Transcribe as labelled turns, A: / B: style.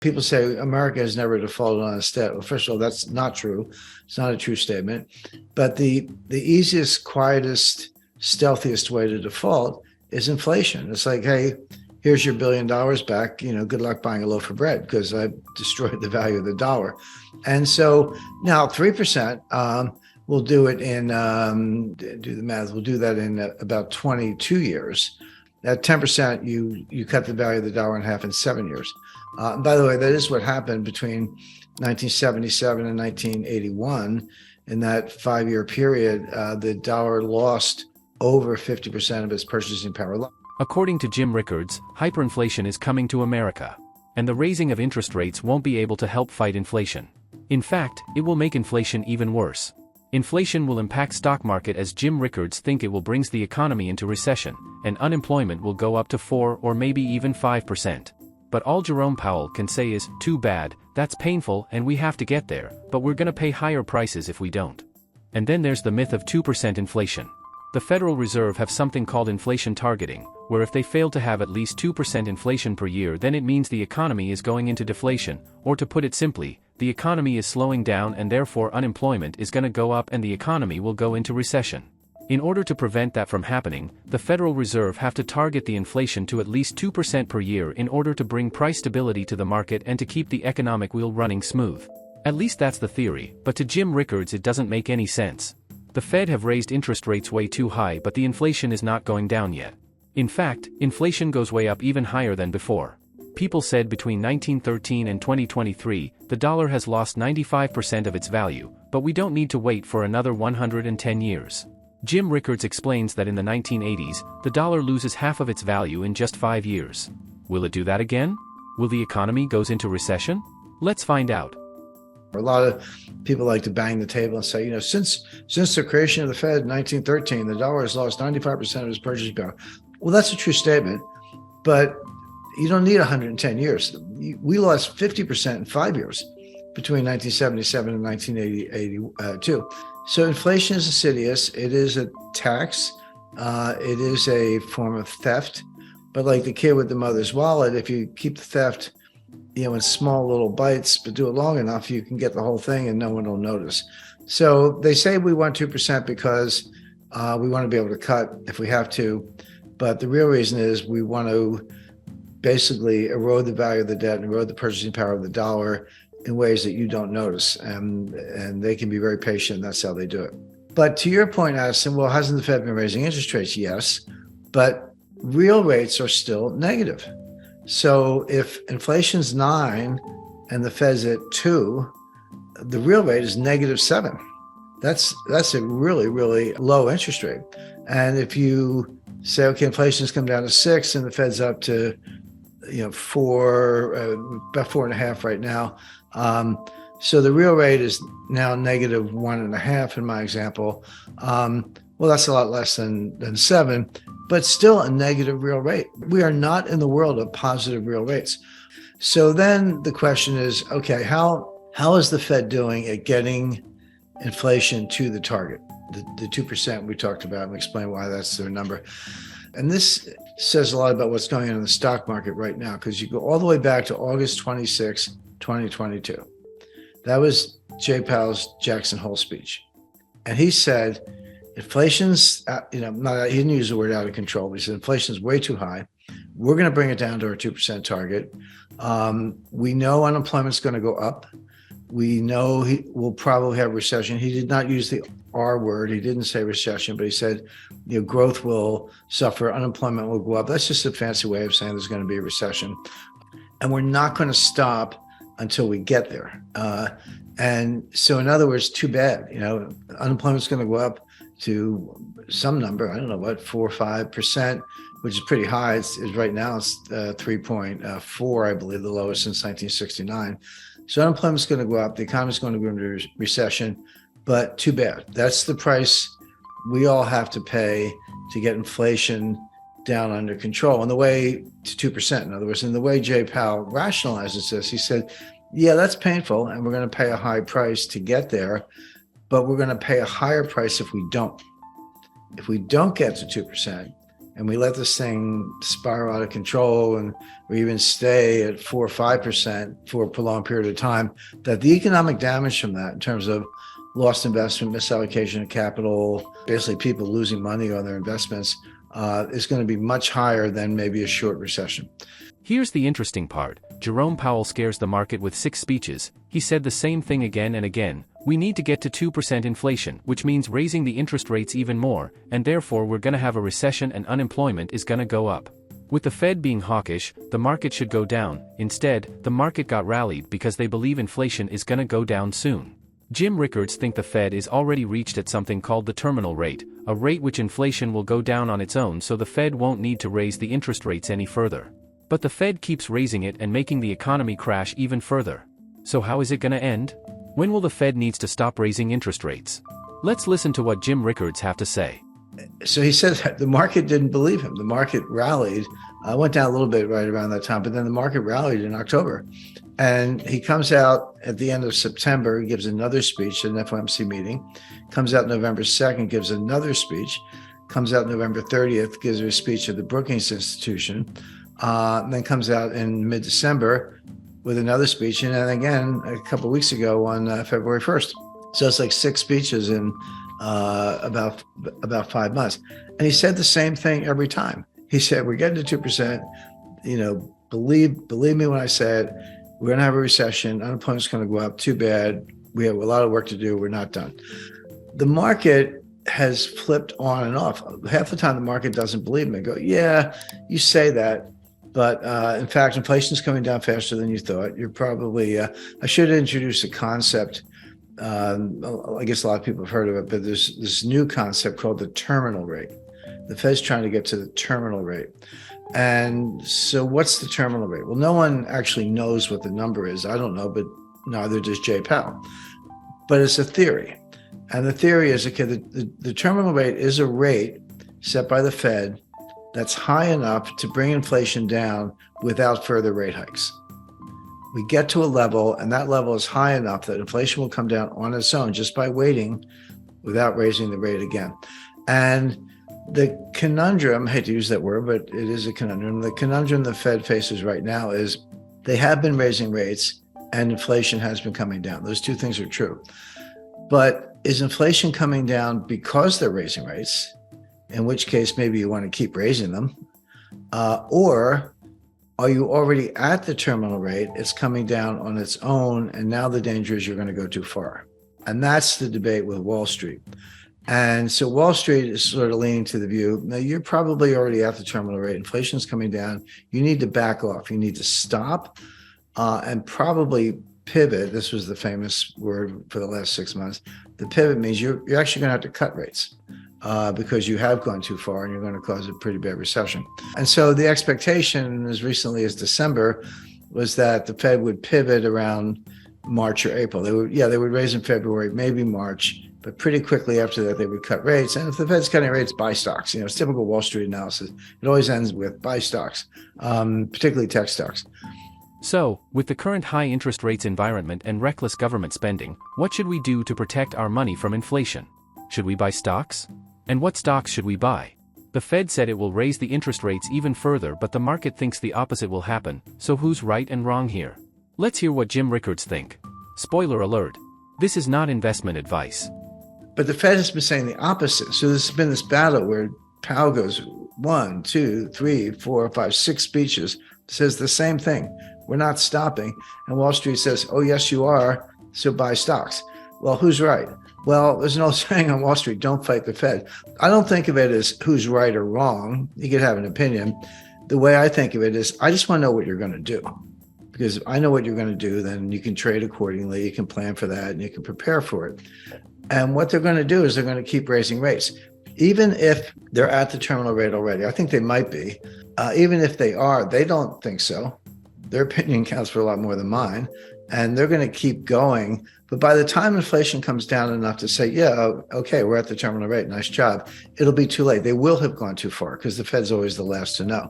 A: People say America has never defaulted on its debt. Well, first of all, that's not true. It's not a true statement. But the easiest, quietest, stealthiest way to default is inflation. It's like, hey, here's your $1 billion back. Good luck buying a loaf of bread because I've destroyed the value of the dollar. And so now 3%, we'll do it in, do the math, we'll do that in about 22 years. At 10%, you cut the value of the dollar in half in 7 years. By the way, that is what happened between 1977 and 1981. In that 5-year period, the dollar lost over 50% of its purchasing power.
B: According to Jim Rickards, hyperinflation is coming to America, and the raising of interest rates won't be able to help fight inflation. In fact, it will make inflation even worse. Inflation will impact stock market as Jim Rickards think it will brings the economy into recession, and unemployment will go up to 4 or maybe even 5%. But all Jerome Powell can say is, too bad, that's painful and we have to get there, but we're gonna pay higher prices if we don't. And then there's the myth of 2% inflation. The Federal Reserve have something called inflation targeting, where if they fail to have at least 2% inflation per year, then it means the economy is going into deflation, or to put it simply, the economy is slowing down and therefore unemployment is gonna go up and the economy will go into recession. In order to prevent that from happening, the Federal Reserve have to target the inflation to at least 2% per year in order to bring price stability to the market and to keep the economic wheel running smooth. At least that's the theory, but to Jim Rickards it doesn't make any sense. The Fed have raised interest rates way too high, but the inflation is not going down yet. In fact, inflation goes way up even higher than before. People said between 1913 and 2023, the dollar has lost 95% of its value, but we don't need to wait for another 110 years. Jim Rickards explains that in the 1980s, the dollar loses half of its value in just 5 years. Will it do that again? Will the economy goes into recession? Let's find out.
A: A lot of people like to bang the table and say, since the creation of the Fed in 1913, the dollar has lost 95% of its purchasing power. Well, that's a true statement, but you don't need 110 years. We lost 50% in 5 years between 1977 and 1982. So inflation is insidious. It is a tax. It is a form of theft. But like the kid with the mother's wallet, if you keep the theft, in small little bites, but do it long enough, you can get the whole thing and no one will notice. So they say we want 2% because we want to be able to cut if we have to. But the real reason is we want to basically erode the value of the debt and erode the purchasing power of the dollar in ways that you don't notice. And they can be very patient. That's how they do it. But to your point, Addison, well, hasn't the Fed been raising interest rates? Yes, but real rates are still negative. So if inflation's 9 and the Fed's at 2, the real rate is -7. That's a really, really low interest rate. And if you say, okay, inflation's come down to 6 and the Fed's up to 4, about 4.5 right now. So the real rate is now -1.5 in my example. Well, that's a lot less than 7, but still a negative real rate. We are not in the world of positive real rates. So then the question is, okay, how is the Fed doing at getting inflation to the target, the 2% we talked about, and explain why that's their number. And this says a lot about what's going on in the stock market right now, because you go all the way back to August 26, 2022. That was Jay Powell's Jackson Hole speech. And he said, inflation's, he didn't use the word out of control, but he said inflation's way too high. We're going to bring it down to our 2% target. We know unemployment's going to go up. We know he will probably have recession. He did not use the R word. He didn't say recession, but he said, growth will suffer, unemployment will go up. That's just a fancy way of saying there's going to be a recession. And we're not going to stop until we get there. And so in other words, too bad, unemployment's going to go up to some number, I don't know what, 4 or 5%, which is pretty high. It's right now it's 3.4, I believe, the lowest since 1969. So unemployment's going to go up. The economy's going to go into recession, but too bad. That's the price we all have to pay to get inflation down under control. And the way to 2%, in other words, and the way Jay Powell rationalizes this, he said, yeah, that's painful, and we're going to pay a high price to get there, but we're going to pay a higher price if we don't. If we don't get to 2%, and we let this thing spiral out of control and or even stay at 4 or 5% for a prolonged period of time, that the economic damage from that in terms of lost investment, misallocation of capital, basically people losing money on their investments, is going to be much higher than maybe a short recession.
B: Here's the interesting part. Jerome Powell scares the market with 6 speeches. He said the same thing again and again. We need to get to 2% inflation, which means raising the interest rates even more, and therefore we're going to have a recession and unemployment is going to go up. With the Fed being hawkish, the market should go down. Instead, the market got rallied because they believe inflation is going to go down soon. Jim Rickards thinks the Fed is already reached at something called the terminal rate, a rate which inflation will go down on its own, so the Fed won't need to raise the interest rates any further. But the Fed keeps raising it and making the economy crash even further. So how is it going to end? When will the Fed needs to stop raising interest rates? Let's listen to what Jim Rickards have to say.
A: So he said that the market didn't believe him. The market rallied, went down a little bit right around that time, but then the market rallied in October. And he comes out at the end of September, he gives another speech at an FOMC meeting, comes out November 2nd, gives another speech, comes out November 30th, gives a speech at the Brookings Institution, and then comes out in mid-December with another speech, and then again a couple of weeks ago on February 1st. So it's like 6 speeches in about 5 months. And he said the same thing every time. He said, we're getting to 2%, believe me when I said, we're going to have a recession, unemployment's going to go up, too bad, we have a lot of work to do, we're not done. The market has flipped on and off. Half the time the market doesn't believe me. Go, yeah, you say that, but in fact, inflation is coming down faster than you thought. You're probably, I should introduce a concept. I guess a lot of people have heard of it, but there's this new concept called the terminal rate. The Fed's trying to get to the terminal rate. And so what's the terminal rate? Well, no one actually knows what the number is. I don't know, but neither does Jay Powell. But it's a theory. And the theory is, okay, the terminal rate is a rate set by the Fed that's high enough to bring inflation down without further rate hikes. We get to a level, and that level is high enough that inflation will come down on its own just by waiting without raising the rate again. And the conundrum, I hate to use that word, but it is a conundrum. The conundrum the Fed faces right now is they have been raising rates and inflation has been coming down. Those two things are true. But is inflation coming down because they're raising rates, in which case maybe you want to keep raising them, or are you already at the terminal rate? It's coming down on its own, and now the danger is you're going to go too far. And that's the debate with Wall Street. And so Wall Street is sort of leaning to the view, now you're probably already at the terminal rate. Inflation is coming down. You need to back off. You need to stop and probably pivot. This was the famous word for the last 6 months. The pivot means you're actually going to have to cut rates because you have gone too far and you're going to cause a pretty bad recession. And so the expectation as recently as December was that the Fed would pivot around March or April. They would raise in February, maybe March, but pretty quickly after that, they would cut rates. And if the Fed's cutting rates, buy stocks. It's typical Wall Street analysis. It always ends with buy stocks, particularly tech stocks.
B: So, with the current high interest rates environment and reckless government spending, what should we do to protect our money from inflation? Should we buy stocks? And what stocks should we buy? The Fed said it will raise the interest rates even further, but the market thinks the opposite will happen. So who's right and wrong here? Let's hear what Jim Rickards think. Spoiler alert. This is not investment advice.
A: But the Fed has been saying the opposite. So there's been this battle where Powell goes 1, 2, 3, 4, 5, 6 speeches, says the same thing. We're not stopping. And Wall Street says, oh, yes, you are. So buy stocks. Well, who's right? Well, there's an old saying on Wall Street, don't fight the Fed. I don't think of it as who's right or wrong. You could have an opinion. The way I think of it is I just want to know what you're going to do. Because if I know what you're going to do, then you can trade accordingly. You can plan for that and you can prepare for it. And what they're going to do is they're going to keep raising rates. Even if they're at the terminal rate already, I think they might be. Even if they are, they don't think so. Their opinion counts for a lot more than mine. And they're going to keep going. But by the time inflation comes down enough to say, yeah, okay, we're at the terminal rate, nice job, it'll be too late. They will have gone too far because the Fed's always the last to know.